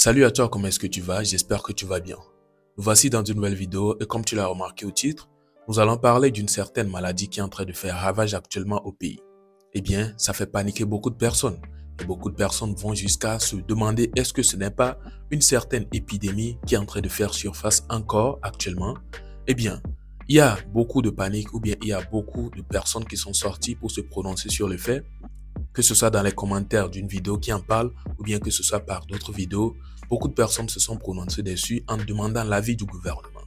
Salut à toi, comment est-ce que tu vas? J'espère que tu vas bien. Nous voici dans une nouvelle vidéo et comme tu l'as remarqué au titre, nous allons parler d'une certaine maladie qui est en train de faire ravage actuellement au pays. Eh bien, ça fait paniquer beaucoup de personnes et beaucoup de personnes vont jusqu'à se demander est-ce que ce n'est pas une certaine épidémie qui est en train de faire surface encore actuellement? Eh bien, il y a beaucoup de panique ou bien il y a beaucoup de personnes qui sont sorties pour se prononcer sur le fait, que ce soit dans les commentaires d'une vidéo qui en parle ou bien que ce soit par d'autres vidéos, beaucoup de personnes se sont prononcées dessus en demandant l'avis du gouvernement.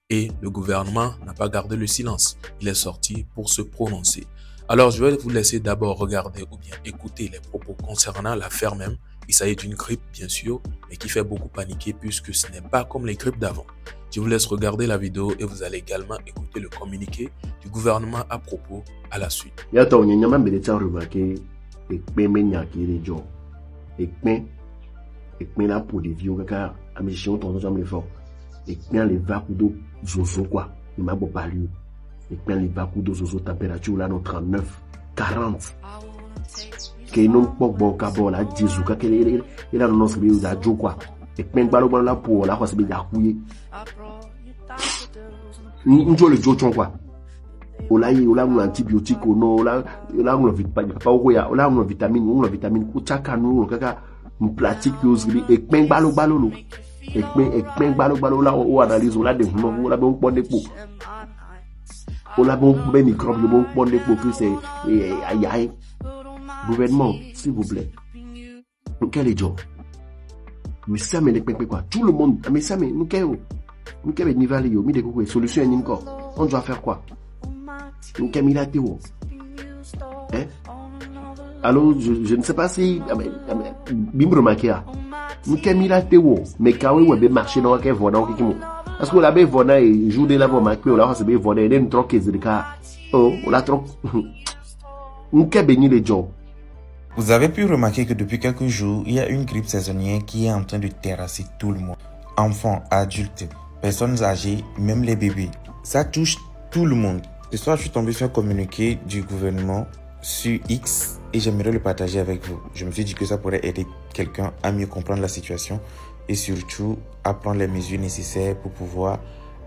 Et le gouvernement n'a pas gardé le silence, il est sorti pour se prononcer. Alors je vais vous laisser d'abord regarder ou bien écouter les propos concernant l'affaire même. Il s'agit d'une grippe bien sûr, mais qui fait beaucoup paniquer puisque ce n'est pas comme les grippes d'avant. Je vous laisse regarder la vidéo et vous allez également écouter le communiqué du gouvernement à propos à la suite. Ekpen la pour des vieux kaka amission ton jambe le fort ekpen les vacudo zozo quoi il m'a beau parler ekpen les vacudo zozo température là dans 39 40 que non bon carbone là jésus ka il a non se bi da jo quoi ekpen balo la pour là quoi se bi ya couiller njo le jo chon quoi ola un antibiotique ou non ola on vitamine pas ola on vitamine ko chaka no kaka pratique yozili ekpen balo lo ekpen balo la o analyse la de no la bon pon depo o la bon microbe bon pon depo que c'est aïe gouvernement s'il vous plaît quel est job mais ça mais quoi tout le monde mais ça mais nous quel niveau yo mi de quoi solution ni encore on doit faire quoi nous quel milateo hein. Alors, je ne sais pas si bimbre makia nous kemila tewo mais quand on veut marcher dans quel volant qui mo parce que la be volant et jour de la voie maquille là c'est be volant et une troque ezrika oh la troque nous ke béni les jobs. Vous avez pu remarquer que depuis quelques jours, il y a une grippe saisonnière qui est en train de terrasser tout le monde. Enfants, adultes, personnes âgées, même les bébés. Ça touche tout le monde. Ce soir, je suis tombé sur un communiqué du gouvernement sur X et j'aimerais le partager avec vous. Je me suis dit que ça pourrait aider quelqu'un à mieux comprendre la situation et surtout à prendre les mesures nécessaires pour pouvoir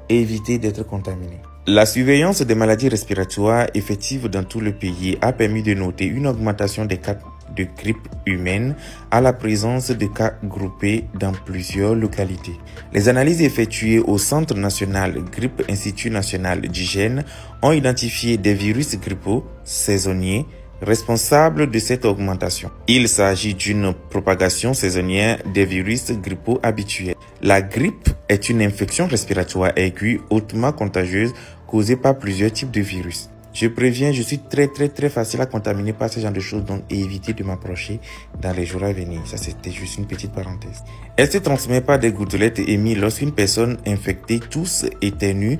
éviter d'être contaminé. La surveillance des maladies respiratoires effectives dans tout le pays a permis de noter une augmentation des cas de grippe humaine à la présence de cas groupés dans plusieurs localités. Les analyses effectuées au Centre national grippe Institut national d'hygiène ont identifié des virus grippaux saisonniers responsables de cette augmentation. Il s'agit d'une propagation saisonnière des virus grippaux habituels. La grippe est une infection respiratoire aiguë hautement contagieuse causée par plusieurs types de virus. Je préviens, je suis très facile à contaminer par ce genre de choses, donc évitez de m'approcher dans les jours à venir. Ça, c'était juste une petite parenthèse. Elle se transmet par des gouttelettes émises lorsqu'une personne infectée tousse, éternue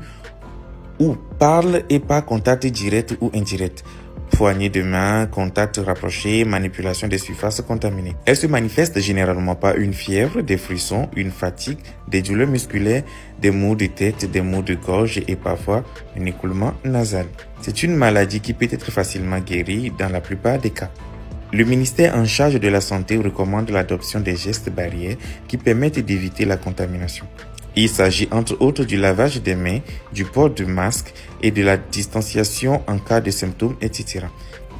ou parle et par contact direct ou indirect. Poignée de main, contact rapproché, manipulation des surfaces contaminées. Elle se manifeste généralement par une fièvre, des frissons, une fatigue, des douleurs musculaires, des maux de tête, des maux de gorge et parfois un écoulement nasal. C'est une maladie qui peut être facilement guérie dans la plupart des cas. Le ministère en charge de la santé recommande l'adoption des gestes barrières qui permettent d'éviter la contamination. Il s'agit entre autres du lavage des mains, du port de masque et de la distanciation en cas de symptômes, etc.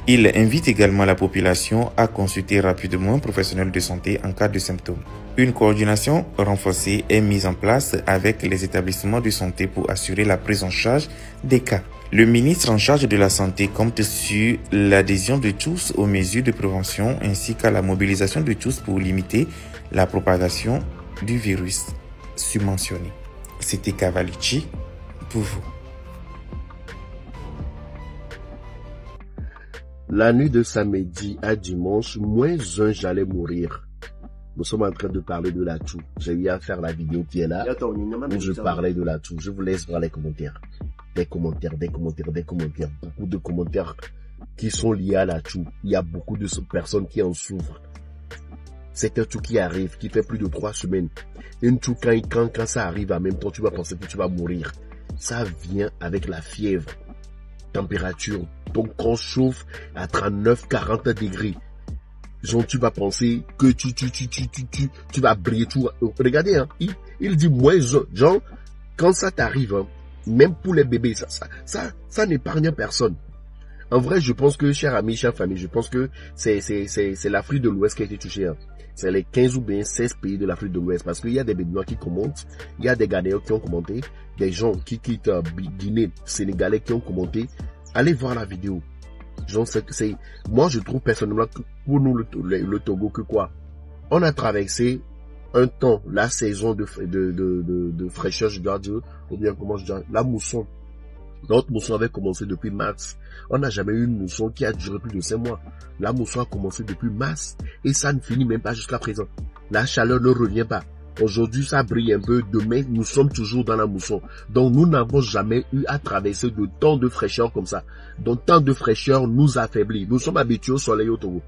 Il invite également la population à consulter rapidement un professionnel de santé en cas de symptômes. Une coordination renforcée est mise en place avec les établissements de santé pour assurer la prise en charge des cas. Le ministre en charge de la Santé compte sur l'adhésion de tous aux mesures de prévention ainsi qu'à la mobilisation de tous pour limiter la propagation du virus submentionné. C'était Cavalici pour vous. La nuit de samedi à dimanche, -1, j'allais mourir. Nous sommes en train de parler de la toux. J'ai eu à faire la vidéo qui est là, où je parlais de la toux. Je vous laisse voir les commentaires. Des commentaires. Beaucoup de commentaires qui sont liés à la toux. Il y a beaucoup de personnes qui en souffrent. C'est un toux qui arrive, qui fait plus de 3 semaines. Une toux, quand ça arrive en même temps, tu vas penser que tu vas mourir. Ça vient avec la fièvre. Température. Ton corps chauffe à 39-40 degrés. Genre, tu vas penser que tu vas briller tout. Regardez, hein, il dit moins, genre, quand ça t'arrive, hein, même pour les bébés, ça n'épargne personne. En vrai, je pense que, chers amis, chère famille, je pense que c'est l'Afrique de l'Ouest qui a été touchée, hein. C'est les 15 ou bien 16 pays de l'Afrique de l'Ouest, parce qu'il y a des Béninois qui commentent, il y a des Ghanéens qui ont commenté, des gens qui quittent Guinée, Sénégalais qui ont commenté. Allez voir la vidéo. Genre, moi, je trouve personnellement que pour nous, le Togo, que quoi? On a traversé un temps, la saison de fraîcheur, je dois dire, ou bien comment je dis, la mousson. Notre mousson avait commencé depuis mars. On n'a jamais eu une mousson qui a duré plus de 5 mois. La mousson a commencé depuis mars. Et ça ne finit même pas jusqu'à présent. La chaleur ne revient pas. Aujourd'hui, ça brille un peu. Demain, nous sommes toujours dans la mousson. Donc, nous n'avons jamais eu à traverser de temps de fraîcheur comme ça. Donc, temps de fraîcheur nous affaiblit. Nous sommes habitués au soleil au Togo.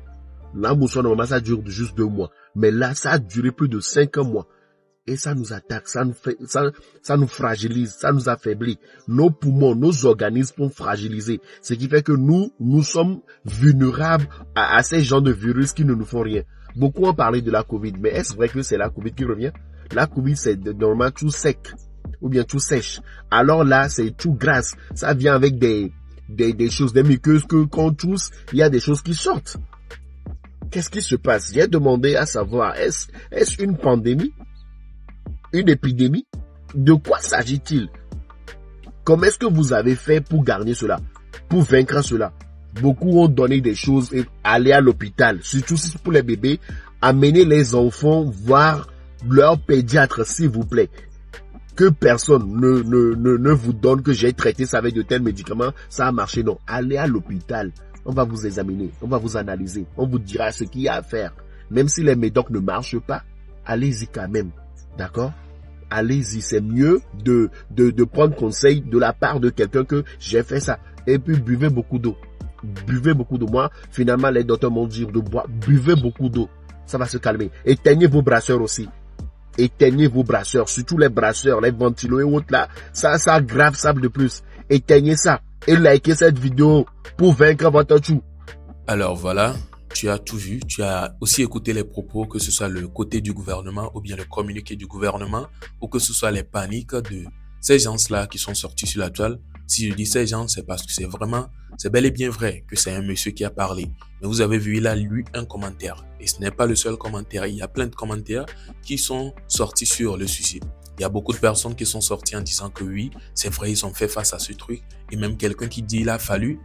La mousson, normalement, ça dure juste 2 mois. Mais là, ça a duré plus de 5 mois. Et ça nous attaque, ça nous fragilise, ça nous affaiblit. Nos poumons, nos organismes sont fragilisés. Ce qui fait que nous sommes vulnérables à ces genres de virus qui ne nous font rien. Beaucoup ont parlé de la Covid, mais est-ce vrai que c'est la Covid qui revient? La Covid, c'est normalement tout sec, ou bien tout sèche. Alors là, c'est tout grasse. Ça vient avec des choses, des muqueuses que quand on tousse, il y a des choses qui sortent. Qu'est-ce qui se passe? J'ai demandé à savoir, est-ce une pandémie? Une épidémie? De quoi s'agit-il? Comment est-ce que vous avez fait pour gagner cela? Pour vaincre cela? Beaucoup ont donné des choses et aller à l'hôpital, surtout si c'est pour les bébés. Amenez les enfants voir leur pédiatre, s'il vous plaît. Que personne ne vous donne que j'ai traité ça avec de tels médicaments, ça a marché. Non, allez à l'hôpital. On va vous examiner, on va vous analyser, on vous dira ce qu'il y a à faire. Même si les médocs ne marchent pas, allez-y quand même. D'accord? Allez-y, c'est mieux de prendre conseil de la part de quelqu'un que j'ai fait ça. Et puis buvez beaucoup d'eau. Buvez beaucoup d'eau. Moi, finalement, les docteurs m'ont dit de boire. Buvez beaucoup d'eau. Ça va se calmer. Éteignez vos brasseurs aussi. Éteignez vos brasseurs. Surtout les brasseurs, les ventilos et autres là. Ça aggrave ça de plus. Éteignez ça. Et likez cette vidéo pour vaincre votre chou. Alors voilà. Tu as tout vu, tu as aussi écouté les propos, que ce soit le côté du gouvernement ou bien le communiqué du gouvernement ou que ce soit les paniques de ces gens-là qui sont sortis sur la toile. Si je dis ces gens, c'est parce que c'est bel et bien vrai que c'est un monsieur qui a parlé. Mais vous avez vu, il a lu un commentaire. Et ce n'est pas le seul commentaire. Il y a plein de commentaires qui sont sortis sur le suicide. Il y a beaucoup de personnes qui sont sorties en disant que oui, c'est vrai, ils ont fait face à ce truc. Et même quelqu'un qui dit il a fallu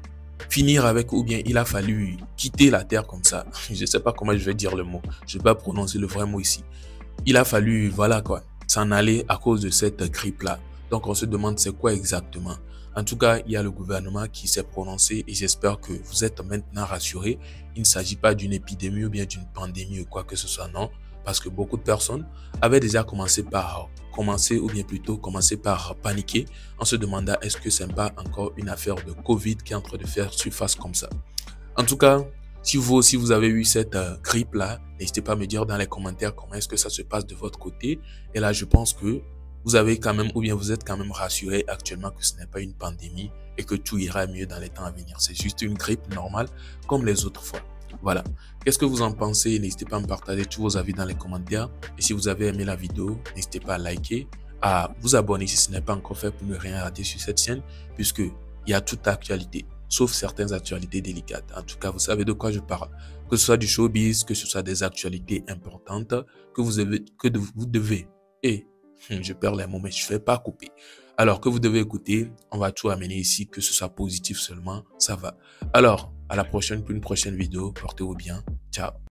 finir avec, ou bien il a fallu quitter la terre comme ça. Je ne sais pas comment je vais dire le mot. Je ne vais pas prononcer le vrai mot ici. Il a fallu, voilà quoi, s'en aller à cause de cette grippe-là. Donc on se demande c'est quoi exactement. En tout cas, il y a le gouvernement qui s'est prononcé et j'espère que vous êtes maintenant rassurés. Il ne s'agit pas d'une épidémie ou bien d'une pandémie ou quoi que ce soit, non. Parce que beaucoup de personnes avaient déjà commencé par paniquer en se demandant est-ce que ce n'est pas encore une affaire de Covid qui est en train de faire surface comme ça. En tout cas, si vous aussi vous avez eu cette grippe-là, n'hésitez pas à me dire dans les commentaires comment est-ce que ça se passe de votre côté. Et là, je pense que vous avez quand même, ou bien vous êtes quand même rassurés actuellement que ce n'est pas une pandémie et que tout ira mieux dans les temps à venir. C'est juste une grippe normale comme les autres fois. Voilà. Qu'est-ce que vous en pensez? N'hésitez pas à me partager tous vos avis dans les commentaires. Et si vous avez aimé la vidéo, n'hésitez pas à liker, à vous abonner si ce n'est pas encore fait pour ne rien rater sur cette chaîne, puisque il y a toute actualité, sauf certaines actualités délicates. En tout cas, vous savez de quoi je parle. Que ce soit du showbiz, que ce soit des actualités importantes, que vous devez, et je perds les mots, mais je ne fais pas couper. Alors que vous devez écouter, on va tout amener ici, que ce soit positif seulement, ça va. Alors, à la prochaine pour une prochaine vidéo. Portez-vous bien. Ciao.